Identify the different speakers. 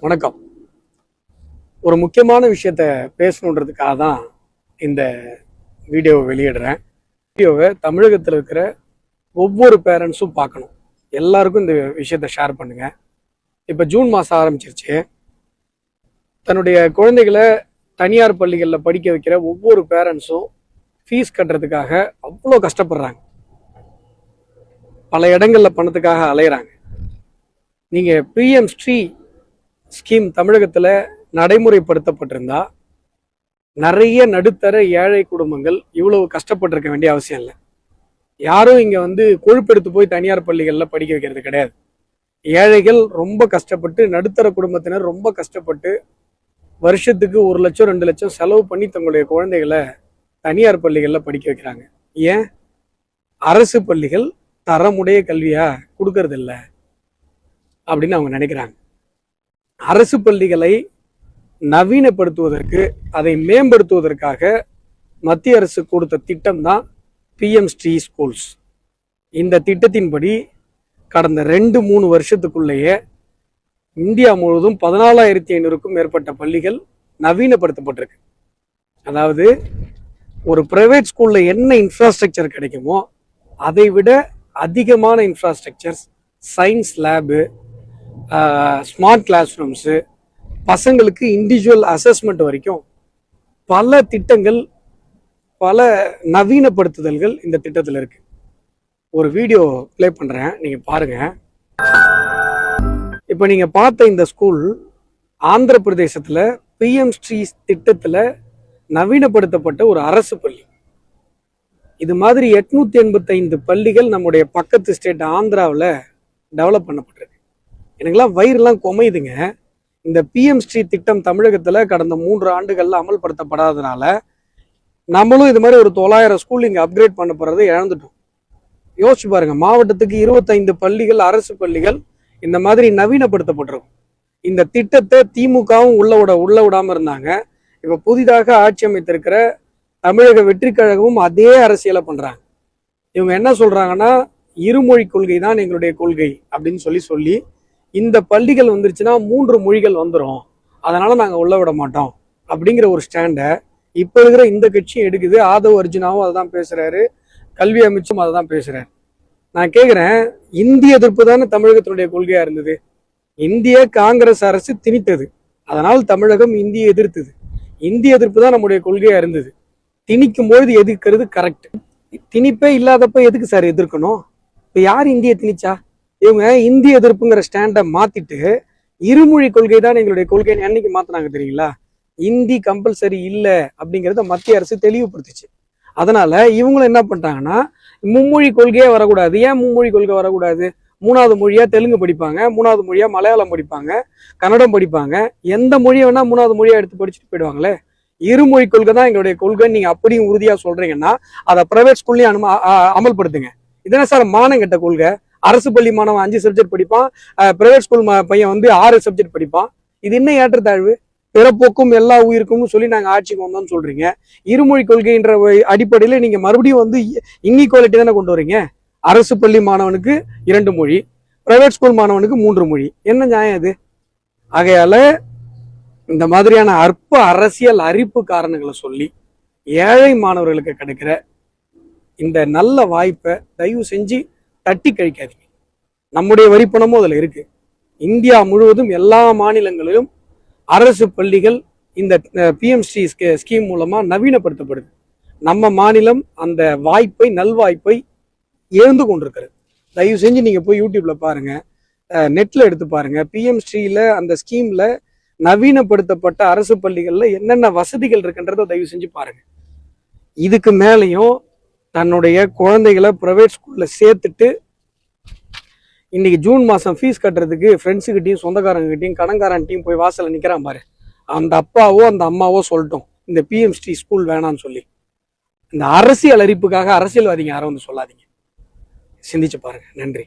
Speaker 1: வணக்கம். ஒரு முக்கியமான விஷயத்த பேசணுன்றதுக்காக தான் இந்த வீடியோவை வெளியிடுறேன். வீடியோவை தமிழகத்தில் இருக்கிற ஒவ்வொரு பேரண்ட்ஸும் பார்க்கணும். எல்லாருக்கும் இந்த விஷயத்த ஷேர் பண்ணுங்க. இப்போ ஜூன் மாதம் ஆரம்பிச்சிருச்சு. தன்னுடைய குழந்தைகளை தனியார் பள்ளிகளில் படிக்க வைக்கிற ஒவ்வொரு பேரண்ட்ஸும் ஃபீஸ் கட்டுறதுக்காக அவ்வளோ கஷ்டப்படுறாங்க. பல இடங்களில் பணத்துக்காக அலையிறாங்க. நீங்கள் பிஎம் ஸ்ரீ ஸ்கீம் தமிழகத்தில் நடைமுறைப்படுத்தப்பட்டிருந்தா நிறைய நடுத்தர ஏழை குடும்பங்கள் இவ்வளவு கஷ்டப்பட்டிருக்க வேண்டிய அவசியம் இல்லை. யாரும் இங்கே கொழுப்பெடுத்து போய் தனியார் பள்ளிகளில் படிக்க வைக்கிறது கிடையாது. ஏழைகள் ரொம்ப கஷ்டப்பட்டு, நடுத்தர குடும்பத்தினர் ரொம்ப கஷ்டப்பட்டு வருஷத்துக்கு 1 லட்சம் 2 லட்சம் செலவு பண்ணி தங்களுடைய குழந்தைகளை தனியார் பள்ளிகளில் படிக்க வைக்கிறாங்க. ஏன்? அரசு பள்ளிகள் தரமுடைய கல்வியா கொடுக்கறது இல்லை அப்படின்னு அவங்க நினைக்கிறாங்க. அரசு பள்ளிகளை நவீனப்படுத்துவதற்கு, அதை மேம்படுத்துவதற்காக மத்திய அரசு கொடுத்த திட்டம் தான் பிஎம் ஸ்ரீ ஸ்கூல்ஸ். இந்த திட்டத்தின்படி கடந்த 2-3 வருஷத்துக்குள்ளேயே இந்தியா முழுவதும் 14,500க்கும் மேற்பட்ட பள்ளிகள் நவீனப்படுத்தப்பட்டிருக்கு. அதாவது ஒரு பிரைவேட் ஸ்கூல்ல என்ன இன்ஃப்ராஸ்ட்ரக்சர் கிடைக்குமோ அதை விட அதிகமான infrastructures, science lab, smart class rooms, பசங்களுக்கு இண்டிவிஜுவல் அசஸ்மெண்ட் வரைக்கும் பல திட்டங்கள், பல நவீனப்படுத்துதல்கள் இந்த திட்டத்தில் இருக்கு. ஒரு வீடியோ ப்ளே பண்ணுறேன், நீங்கள் பாருங்க. இப்போ நீங்கள் பார்த்த இந்த ஸ்கூல் ஆந்திர பிரதேசத்தில் பிஎம் ஸ்ரீ திட்டத்தில் நவீனப்படுத்தப்பட்ட ஒரு அரசு பள்ளி. இது மாதிரி 885 பள்ளிகள் நம்முடைய பக்கத்து ஸ்டேட் ஆந்திராவில் டெவலப் பண்ணப்பட்டிருக்கு. எனக்குலாம் வயிறுலாம் குமையுதுங்க. இந்த பிஎம் ஸ்ரீ திட்டம் தமிழகத்தில் கடந்த 3 ஆண்டுகள்ல அமல்படுத்தப்படாதனால நம்மளும் இது மாதிரி ஒரு 900 ஸ்கூல் இங்கே அப்கிரேட் பண்ண போறதை இழந்துட்டோம். யோசிச்சு பாருங்க, மாவட்டத்துக்கு 25 பள்ளிகள், அரசு பள்ளிகள் இந்த மாதிரி நவீனப்படுத்தப்பட்டிருக்கும். இந்த திட்டத்தை திமுகவும் உள்ள விடாம இருந்தாங்க. இப்ப புதிதாக ஆட்சி அமைத்திருக்கிற தமிழக வெற்றி கழகமும் அதே அரசியலை பண்றாங்க. இவங்க என்ன சொல்றாங்கன்னா, இருமொழி கொள்கை தான் எங்களுடைய கொள்கை அப்படின்னு சொல்லி இந்த பள்ளிகள் வந்துருச்சுன்னா 3 மொழிகள் வந்துடும், அதனால நாங்க உள்ள விட மாட்டோம் அப்படிங்கிற ஒரு ஸ்டாண்டை இப்ப இருக்கிற இந்த கட்சியும் எடுக்குது. ஆதவ் அர்ஜுனாவும் அதை தான் பேசுறாரு, கல்வி அமைச்சும் அதை தான் பேசுறாரு. நான் கேட்கிறேன், இந்திய எதிர்ப்பு தானே தமிழகத்தினுடைய கொள்கையா இருந்தது. இந்திய காங்கிரஸ் அரசு திணித்தது, அதனால் தமிழகம் இந்திய எதிர்த்தது. இந்திய எதிர்ப்பு தான் நம்முடைய கொள்கையா இருந்தது. திணிக்கும் பொழுது எதிர்க்கிறது கரெக்ட். திணிப்பே இல்லாதப்ப எதுக்கு சார் எதிர்க்கணும்? இப்ப யார் இந்திய திணிச்சா? இவங்க இந்திய எதிர்ப்புங்கிற ஸ்டாண்டை மாத்திட்டு இருமொழி கொள்கை தான் எங்களுடைய கொள்கைன்னு என்னைக்கு மாத்தினாங்க தெரியுங்களா? இந்தி கம்பல்சரி இல்லை அப்படிங்கிறத மத்திய அரசு தெளிவுபடுத்துச்சு. அதனால இவங்களும் என்ன பண்ணிட்டாங்கன்னா, மும்மொழி கொள்கையே வரக்கூடாது. ஏன் மும்மொழி கொள்கை வரக்கூடாது? 3வது மொழியா தெலுங்கு படிப்பாங்க, 3வது மொழியா மலையாளம் படிப்பாங்க, கன்னடம் படிப்பாங்க. எந்த மொழியை வேணா 3வது மொழியா எடுத்து படிச்சுட்டு போயிடுவாங்களே. இருமொழி கொள்கை தான் எங்களுடைய கொள்கைன்னு நீங்க அப்படியும் உறுதியா சொல்றீங்கன்னா அதை பிரைவேட் ஸ்கூல்லையும் அமல்படுத்துங்க. இதென்ன சார் மானம் கெட்ட கொள்கை? அரசு பள்ளி மாணவன் 5 சப்ஜெக்ட் படிப்பான், பிரைவேட் ஸ்கூல் பையன் 6 சப்ஜெக்ட் படிப்பான். இது என்ன ஏற்றத்தாழ்வு? பிறப்போக்கும் எல்லா உயிருக்கும் சொல்லி நாங்க ஆட்சிக்கு வந்தோம்னு சொல்றீங்க. இருமொழி கொள்கைன்ற அடிப்படையில நீங்க மறுபடியும் இன்இக்வாலிட்டி தானே கொண்டு வரீங்க. அரசு பள்ளி மாணவனுக்கு 2 மொழி, பிரைவேட் ஸ்கூல் மாணவனுக்கு 3 மொழி. என்ன நியாயம் இது? ஆகையால இந்த மாதிரியான அற்ப அரசியல் அரிப்பு காரணங்களை சொல்லி ஏழை மாணவர்களுக்கு கிடைக்கிற இந்த நல்ல வாய்ப்பை தயவு செஞ்சு தட்டி கழிக்காதீங்க. நம்முடைய வரிப்பணமும் அதுல இருக்கு. இந்தியா முழுவதும் எல்லா மாநிலங்களிலும் அரசு பள்ளிகள் இந்த பிஎம் ஸ்ரீ ஸ்கீம் மூலமா நவீனப்படுத்தப்படுது. நம்ம மாநிலம் அந்த வாய்ப்பை, நல்வாய்ப்பை இழந்து கொண்டிருக்கிறது. தயவு செஞ்சு நீங்க போய் யூடியூப்ல பாருங்க, நெட்ல எடுத்து பாருங்க. பிஎம் ஸ்ரீல அந்த ஸ்கீம்ல நவீனப்படுத்தப்பட்ட அரசு பள்ளிகள்ல என்னென்ன வசதிகள் இருக்குன்றத தயவு செஞ்சு பாருங்க. இதுக்கு மேலையும் தன்னுடைய குழந்தைகளை பிரைவேட் ஸ்கூல்ல சேர்த்துட்டு இன்னைக்கு ஜூன் மாசம் ஃபீஸ் கட்டுறதுக்கு ஃப்ரெண்ட்ஸுக்கிட்டையும் சொந்தக்காரங்கிட்டையும் கடன்காரன்ட்டையும் போய் வாசல்ல நிக்கிறான் பாரு, அந்த அப்பாவோ அந்த அம்மாவோ சொல்லட்டும் இந்த பிஎம் ஸ்ரீ ஸ்கூல் வேணான்னு சொல்லி. இந்த அரசியல் அரிப்புக்காக அரசியல்வாதிங்க யாரும் சொல்லாதீங்க. சிந்திச்சு பாருங்க. நன்றி.